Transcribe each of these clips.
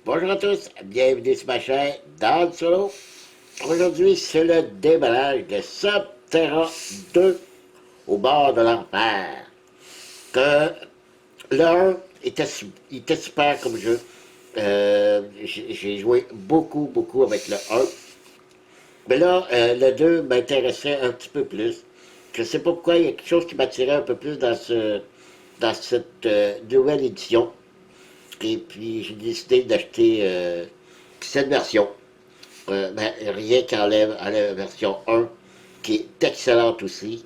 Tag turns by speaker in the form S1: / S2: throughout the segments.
S1: Bonjour à tous, bienvenue sur ma chaîne dans le solo. Aujourd'hui, c'est le démarrage de Subterra 2 au bord de l'enfer. Que le 1 était super comme jeu. J'ai joué beaucoup avec le 1. Mais là, le 2 m'intéressait un petit peu plus. Je sais pas pourquoi, il y a quelque chose qui m'attirait un peu plus dans cette nouvelle édition. Et puis j'ai décidé d'acheter cette version. Rien qu'enlève à la version 1, qui est excellente aussi.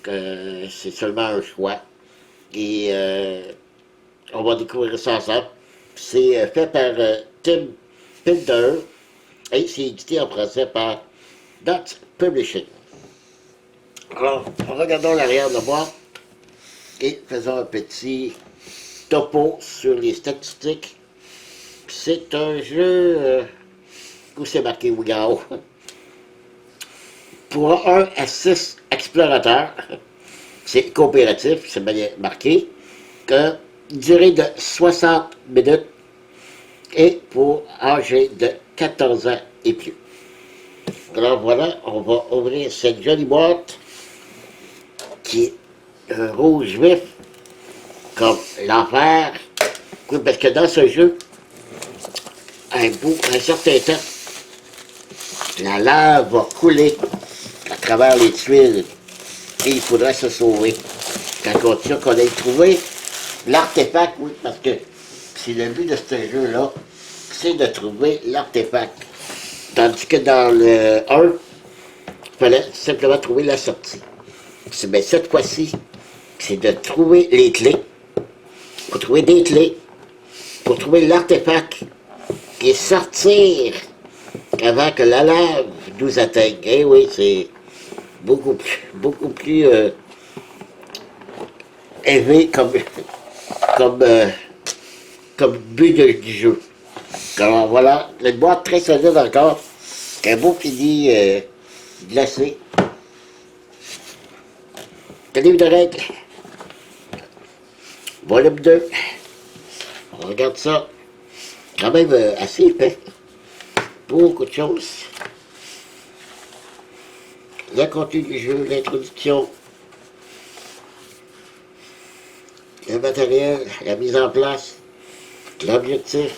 S1: C'est seulement un choix. Et on va découvrir ça ensemble. C'est fait par Tim Pinder et c'est édité en français par Dot Publishing. Alors, regardons l'arrière de la boîte et faisons un petit topo sur les statistiques. C'est un jeu où c'est marqué Wigao. Pour 1 à 6 explorateurs, c'est coopératif, c'est bien marqué, que durée de 60 minutes et pour âgé de 14 ans et plus. Alors voilà, on va ouvrir cette jolie boîte qui est un rouge vif comme l'enfer. Oui, parce que dans ce jeu, un certain temps, la lave va couler à travers les tuiles et il faudra se sauver. Quand on est sûr qu'on ait trouvé l'artefact, oui, parce que c'est le but de ce jeu-là, c'est de trouver l'artefact. Tandis que dans le 1, il fallait simplement trouver la sortie. Mais cette fois-ci, c'est de trouver les clés. Pour trouver des clés, pour trouver l'artefact et sortir avant que la lave nous atteigne. Eh oui, c'est beaucoup plus élevé comme, euh, comme but du jeu. Alors voilà, une boîte très solide encore, un beau fini glacé. Le livre de règles, volume 2. On regarde ça, quand même assez épais. Beaucoup de choses. Le contenu du jeu, l'introduction, le matériel, la mise en place, l'objectif.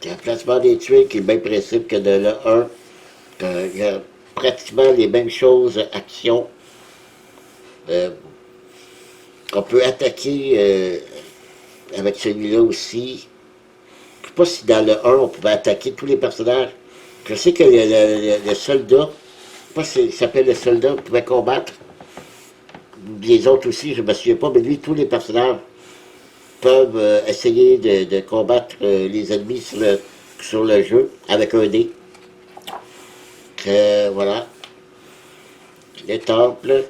S1: Le placement des tuiles qui est le même principe que de le 1. Il y a pratiquement les mêmes choses, actions. On peut attaquer avec celui-là aussi. Je ne sais pas si dans le 1, on pouvait attaquer tous les personnages. Je sais que le soldat, je sais pas si ça s'appelle le soldat, pouvait combattre. Les autres aussi, je ne me souviens pas, mais lui, tous les personnages peuvent essayer de combattre les ennemis sur le jeu avec un dé. Voilà. Les temples.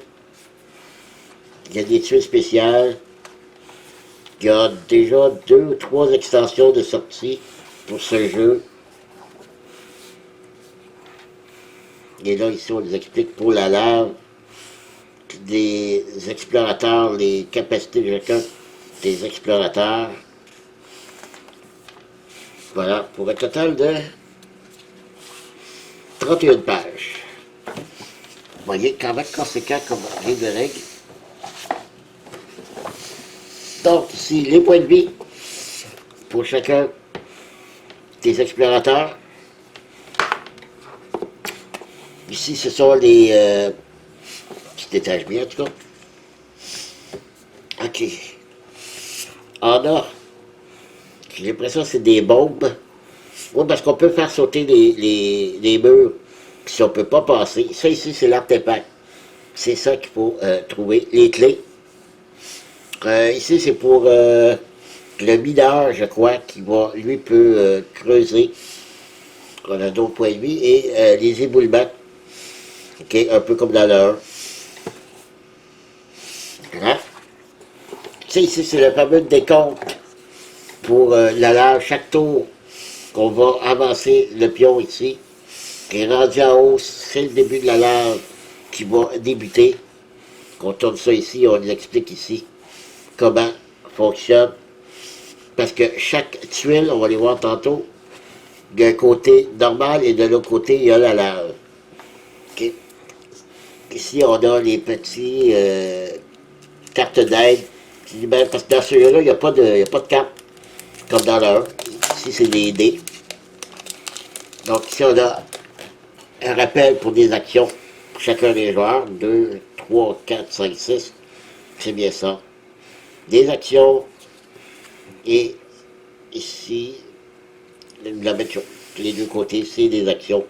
S1: Il y a des tuiles spéciales. Il y a déjà 2 ou 3 extensions de sortie pour ce jeu. Et là, ici, on nous explique pour la lave, des explorateurs, les capacités de chacun des explorateurs. Voilà, pour un total de 31 pages. Vous voyez, quand même conséquent comme livre de règles. Donc, ici, les points de vie pour chacun des explorateurs. Ici, ce sont les qui se détachent bien, en tout cas. OK. En a, j'ai l'impression que c'est des bombes. Oui, parce qu'on peut faire sauter les murs si on ne peut pas passer. Ça, ici, c'est l'artefact. C'est ça qu'il faut trouver. Les clés. Ici, c'est pour le mineur, je crois, qui va, lui, peut creuser. On a d'autres points de vie. Et les éboulements. OK, un peu comme dans le 1. Voilà. Ça, ici, c'est le fameux décompte pour la lave. Chaque tour qu'on va avancer le pion ici, qui est rendu en haut, c'est le début de la lave qui va débuter. On tourne ça ici, on explique ici comment fonctionne. Parce que chaque tuile, on va les voir tantôt, il y a un côté normal et de l'autre côté, il y a la lave. OK? Ici, on a les petits cartes d'aide. Ben, parce que dans celui-là, il n'y a, a pas de carte, comme dans le 1. Ici, c'est des dés. Donc ici, on a un rappel pour des actions pour chacun des joueurs. 2, 3, 4, 5, 6. C'est bien ça. Des actions. Et ici, la même chose. Les deux côtés, c'est des actions.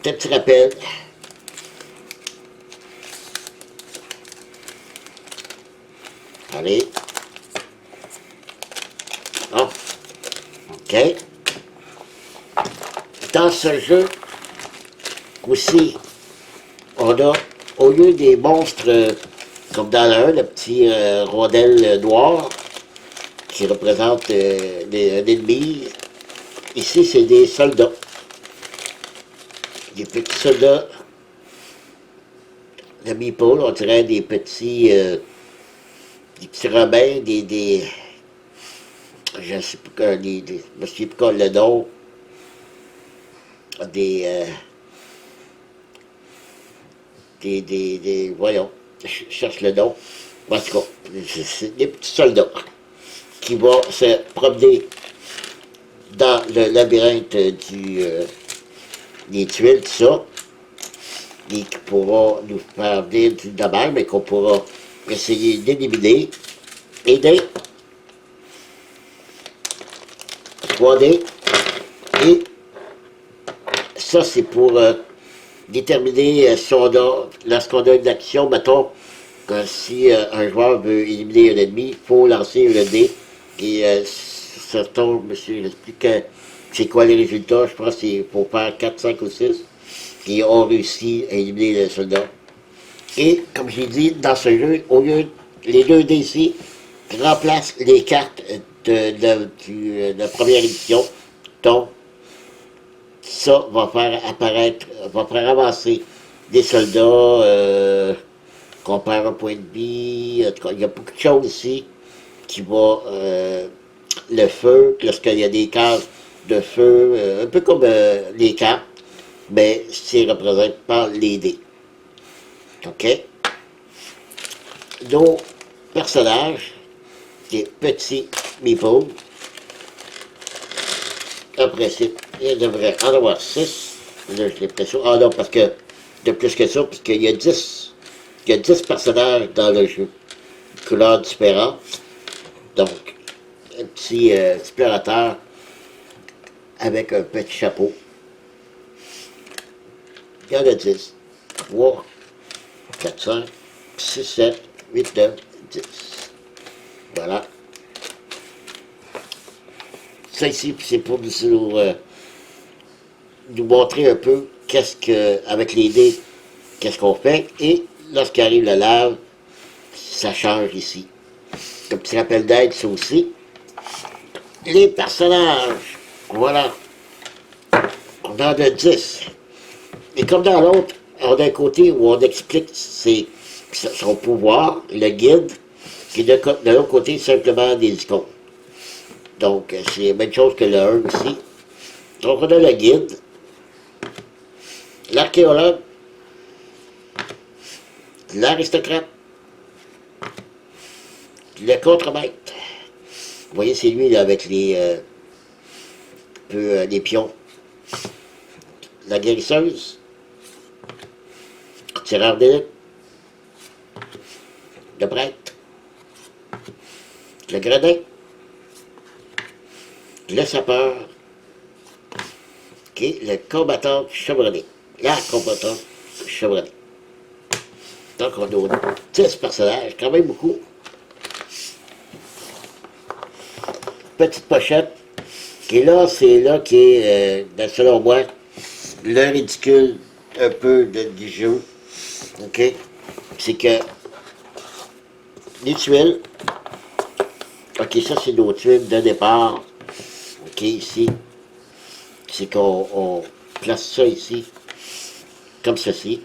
S1: Petit rappel. Allez. Ah. OK. Dans ce jeu, aussi, on a, au lieu des monstres, comme dans le 1, le petit rondelle noir, qui représente un ennemi, ici, c'est des soldats. Des petits soldats de meeple, on dirait des petits romains, je ne sais pas, je me souviens pas le nom, voyons, je cherche le nom, en tout cas, c'est des petits soldats qui vont se promener dans le labyrinthe des tuiles, tout ça, et qui pourront nous faire venir du dommage, mais qu'on pourra essayer d'éliminer. Aider. 3D. Et ça, c'est pour déterminer si on a, lorsqu'on a une action, mettons, que si un joueur veut éliminer un ennemi, il faut lancer le dé. Et ça tombe, monsieur, j'explique c'est quoi les résultats. Je pense qu'il faut faire 4, 5 ou 6. Et on réussit à éliminer le soldat. Et, comme j'ai dit, dans ce jeu, au lieu les deux dés ici remplacent les cartes de la première édition. Donc, ça va faire apparaître, va faire avancer des soldats qu'on perd un point de vie. En tout cas, il y a beaucoup de choses ici qui vont le feu, lorsqu'il y a des cases de feu, un peu comme les cartes, mais c'est représenté par les dés. OK? Nos personnages, des petits meeples, en principe, il devrait en avoir 6. Là, je l'ai pris ça. Ah non, parce que, de plus que ça, parce qu'il y a 10. Il y a 10 personnages dans le jeu. Couleurs différentes. Donc, un petit explorateur avec un petit chapeau. Il y en a 10. 3, 4, 5, 6, 7, 8, 9, 10. Voilà. Ça ici, c'est pour nous montrer un peu qu'est-ce que, avec les dés, qu'est-ce qu'on fait. Et lorsqu'arrive la lave, ça change ici. Comme petit rappel d'aide, ça aussi. Les personnages, voilà. On en a 10. Et comme dans l'autre, on a un côté où on explique son pouvoir, le guide, et de l'autre côté, simplement des icônes. Donc, c'est la même chose que le 1 aussi. Donc, on a le guide, l'archéologue, l'aristocrate, le contremaître. Vous voyez, c'est lui là, avec les pions. La guérisseuse, tireur d'élite, le prêtre, le gredin, le sapeur, okay, le combattant chevronné. La combattante chevronnée. Donc, on a 10 personnages, quand même beaucoup. Petite pochette, qui est là, c'est là qui est, selon moi, le ridicule un peu du jeu. OK? C'est que les tuiles, OK, ça c'est nos tuiles de départ. OK, ici, c'est qu'on place ça ici, comme ceci.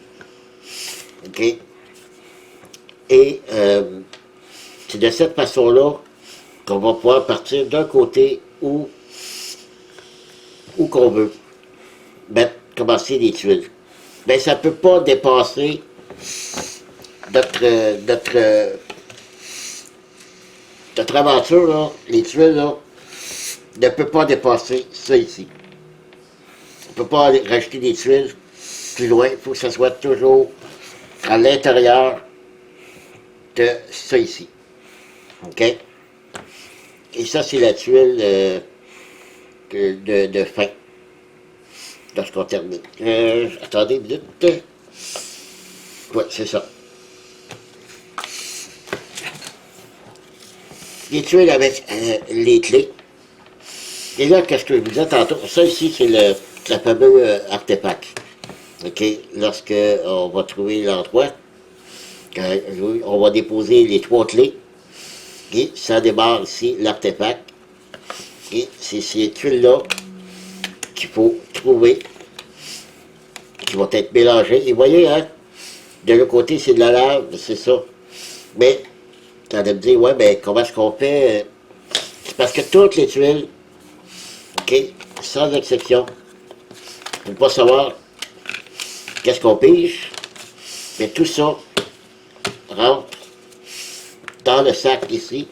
S1: OK? Et c'est de cette façon-là qu'on va pouvoir partir d'un côté où qu'on veut commencer les tuiles. Mais ça ne peut pas dépasser notre aventure, là, les tuiles, là, ne peut pas dépasser ça ici. On ne peut pas aller rajouter des tuiles plus loin. Il faut que ça soit toujours à l'intérieur de ça ici. OK? Et ça, c'est la tuile de fin. Lorsqu'on termine. Attendez une minute. Ouais, c'est ça. Les tuiles avec les clés. Et là, qu'est-ce que je vous disais tantôt? Ça ici, c'est le fameux artefact. OK? Lorsque on va trouver l'endroit, on va déposer les 3 clés. Et ça démarre ici l'artefact. Et c'est ces tuiles-là qu'il faut trouver, qui vont être mélangées. Et vous voyez, hein, de l'autre côté, c'est de la lave, c'est ça. Mais, tu allais me dire, ouais, mais comment est-ce qu'on fait? C'est parce que toutes les tuiles, OK, sans exception, il ne faut pas savoir qu'est-ce qu'on pige, mais tout ça rentre dans le sac ici,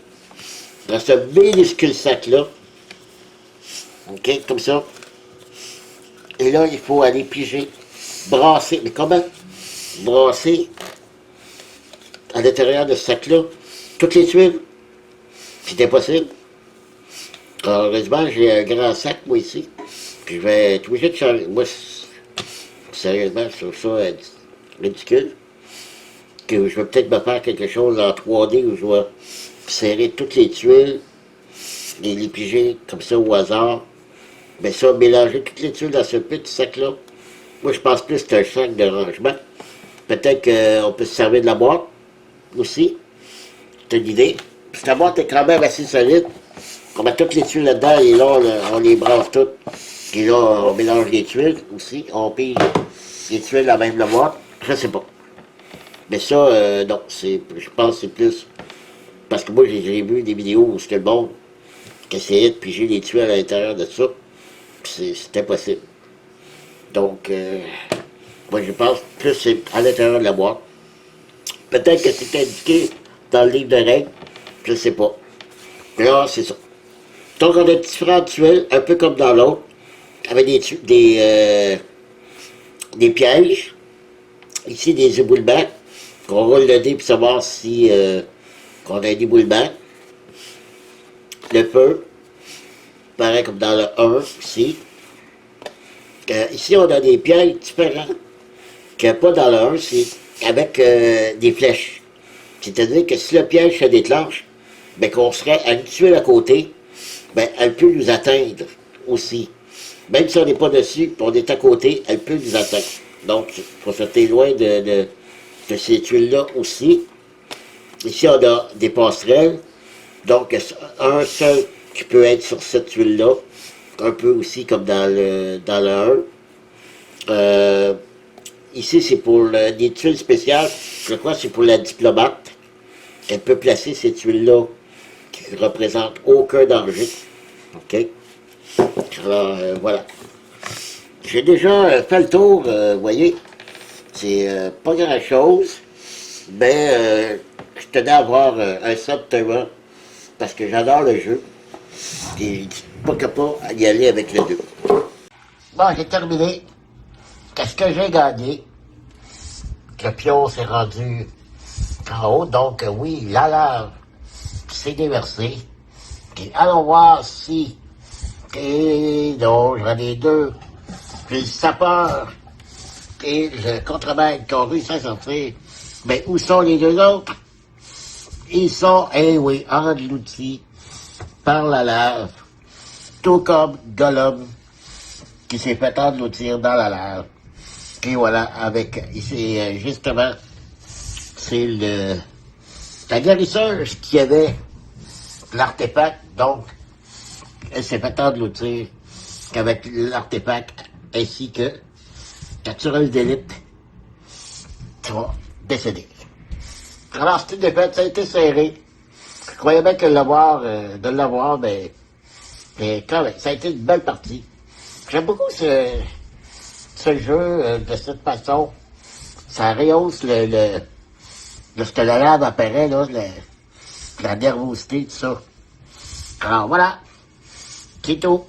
S1: dans ce minuscule sac-là, OK, comme ça. Et là, il faut aller piger, brasser. Mais comment brasser à l'intérieur de ce sac-là toutes les tuiles? C'est impossible. Heureusement, j'ai un grand sac, moi, ici. Puis je vais être obligé de changer. Moi, sérieusement, je trouve ça ridicule. Que je vais peut-être me faire quelque chose en 3D où je vais serrer toutes les tuiles et les piger comme ça au hasard. Mais ça, mélanger toutes les tuiles dans ce petit sac-là, moi, je pense plus que c'est un sac de rangement. Peut-être qu'on peut se servir de la boîte aussi. C'est une idée. Puis la boîte est quand même assez solide. On met toutes les tuiles là-dedans et là, on les brasse toutes. Et là, on mélange les tuiles aussi. On pille les tuiles dans même la boîte. Je sais pas. Mais ça, non, je pense que c'est plus... Parce que moi, j'ai vu des vidéos où c'était le monde qui essayait de piger les tuiles à l'intérieur de ça. C'est impossible. Donc, moi, je pense plus c'est à l'intérieur de la boîte. Peut-être que c'est indiqué dans le livre de règles. Je sais pas. Mais là, c'est ça. Donc, on a différentes tuiles, un peu comme dans l'autre, avec des pièges. Ici, des éboulements. On roule le dé pour savoir si on a un éboulement. Le feu, pareil comme dans le 1 ici. Ici, on a des pièges différents qu'il n'y a pas dans le 1, c'est avec des flèches. C'est-à-dire que si le piège se déclenche, ben, qu'on serait à une tuile à côté, ben, elle peut nous atteindre aussi. Même si on n'est pas dessus, puis on est à côté, elle peut nous atteindre. Donc, il faut sortir loin de ces tuiles-là aussi. Ici, on a des passerelles. Donc, un seul qui peut être sur cette tuile-là. Un peu aussi comme dans le 1. Ici, c'est pour des tuiles spéciales. Je crois que c'est pour la diplomate. Elle peut placer ces tuiles-là qui ne représentent aucun danger. OK? Alors, voilà. J'ai déjà fait le tour, vous voyez. C'est pas grand-chose. Mais je tenais à avoir un Subterra parce que j'adore le jeu. Et pas capable d'y aller avec le 2. Bon, j'ai terminé. Qu'est-ce que j'ai gagné? Le pion s'est rendu en haut, donc oui, la lave s'est déversée. Et allons voir si... Et non, j'en ai 2. Puis le sapeur et le contremaître qui ont réussi à sortir. Mais où sont les 2 autres? Ils sont, eh oui, engloutis par la lave. Tout comme Gollum qui s'est fait engloutir dans la lave. Et voilà, avec, c'est justement, c'est la guérisseuse qui avait l'artefact, donc, elle s'est fait engloutir avec l'artefact, ainsi que la tueuse d'élite qui va décéder. Alors, c'est une défaite, ça a été serré. croyais bien que de l'avoir, mais quand même, ça a été une belle partie. J'aime beaucoup ce jeu de cette façon. Ça rehausse ce que la lave apparaît, là, la nervosité, tout ça. Alors voilà, c'est tout.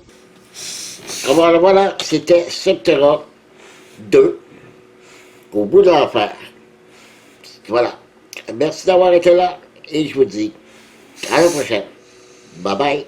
S1: Alors voilà, c'était Subterra 2, au bout de l'enfer. Voilà. Merci d'avoir été là et je vous dis à la prochaine. Bye bye.